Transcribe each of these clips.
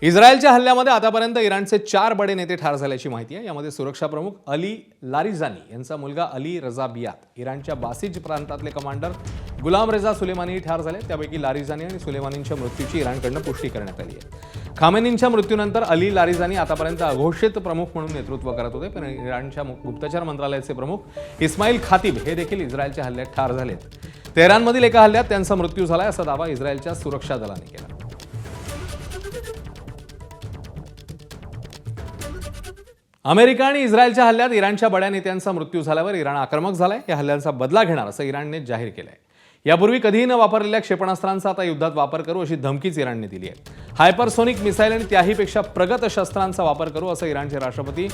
इस्रायलच्या हल्ल्यामध्ये आतापर्यंत इराणचे 4 बडे नेते ठार झाल्याची माहिती आहे। यामध्ये सुरक्षा प्रमुख अली लारिजानी यांचा मुलगा अली रजा बियात, इराणच्या बासिज प्रांतातले कमांडर गुलाम रेजा सुलेमानी ठार झाले। त्यापैकी लारिजानी आणि सुलेमानींच्या मृत्यूची इराणकडून पुष्टी करण्यात आली आहे। खामेनींच्या मृत्यूनंतर अली लारिजानी आतापर्यंत अघोषित प्रमुख म्हणून नेतृत्व करत होते, पण इराणच्या गुप्तचर मंत्रालयाचे प्रमुख इस्माईल खातीब हे देखील इस्रायलच्या हल्ल्यात ठार झालेत। तेहरानमधील एका हल्ल्यात त्यांचा मृत्यू झाला असा दावा इस्रायलच्या सुरक्षा दलाने केला। अमेरिका आणि इस्रायलच्या हल्ल्यात इराणच्या बड्या नेत्यांचा मृत्यू झाल्यावर इराण आक्रमक झालाय। या हल्ल्याचा बदला घेणार असं इराणने जाहीर केलंय। यापूर्वी कधीही न वापरलेल्या क्षेपणास्त्रांचा आता युद्धात वापर करू अशी धमकीच इराणने दिली आहे। हायपरसोनिक मिसाईल आणि त्याहीपेक्षा प्रगत शस्त्रांचा वापर करू असं इराणचे राष्ट्रपती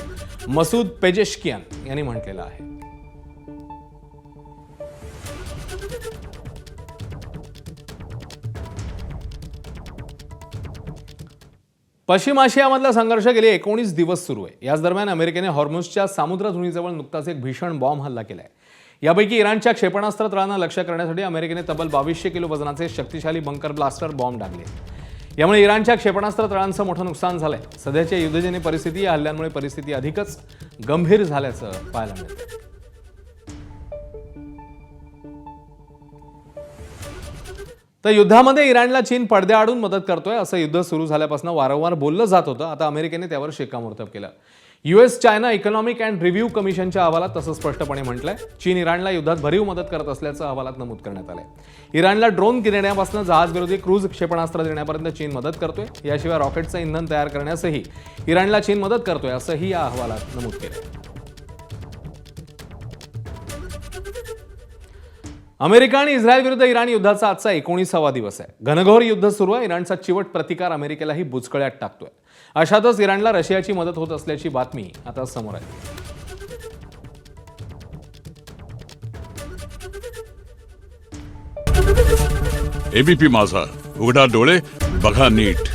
मसूद पेजेश्कियान यांनी म्हटलेलं आहे। पश्चिम आशियामधला संघर्ष गेले 19 दिवस सुरू आहे। याच दरम्यान अमेरिकेने हॉर्मुझच्या सामुद्रधुनीजवळ नुकताच एक भीषण बॉम्ब हल्ला केलाय। यापैकी इराणच्या क्षेपणास्त्र तळांना लक्ष्य करण्यासाठी अमेरिकेने तब्बल 2200 किलो वजनाचे शक्तिशाली बंकर ब्लास्टर बॉम्ब डागले। यामुळे इराणच्या क्षेपणास्त्र तळांचं मोठं नुकसान झालंय। सध्याच्या युद्धजन्य परिस्थिती या हल्ल्यांमुळे परिस्थिती अधिकच गंभीर झाल्याचं पाहायला मिळतं। तर युद्धामध्ये इराणला चीन पडद्याआडून मदत करतोय असं युद्ध सुरू झाल्यापासून वारंवार बोललं जात होतं। आता अमेरिकेने त्यावर शिक्कामोर्तब केलं। US China economic and review कमिशनच्या अहवालात तसं स्पष्टपणे म्हटलंय। चीन इराणला युद्धात भरीव मदत करत असल्याचं अहवालात नमूद करण्यात आलंय। इराणला ड्रोन देण्यापासून जहाजविरोधी क्रूज क्षेपणास्त्र देण्यापर्यंत चीन मदत करतोय। याशिवाय रॉकेटचं इंधन तयार करण्यासही इराणला चीन मदत करतोय असंही या अहवालात नमूद केलंय। अमेरिका आणि इस्रायल विरुद्ध इराण युद्धाचा आजचा 19वा दिवस आहे। घनघोर युद्ध सुरू आहे। इराणचा चिवट प्रतिकार अमेरिकेलाही बुचकळ्यात टाकतोय। अशातच इराणला रशियाची मदत होत असल्याची बातमी आता समोर आली। एबीपी माझा, उघडा डोळे बघा नीट।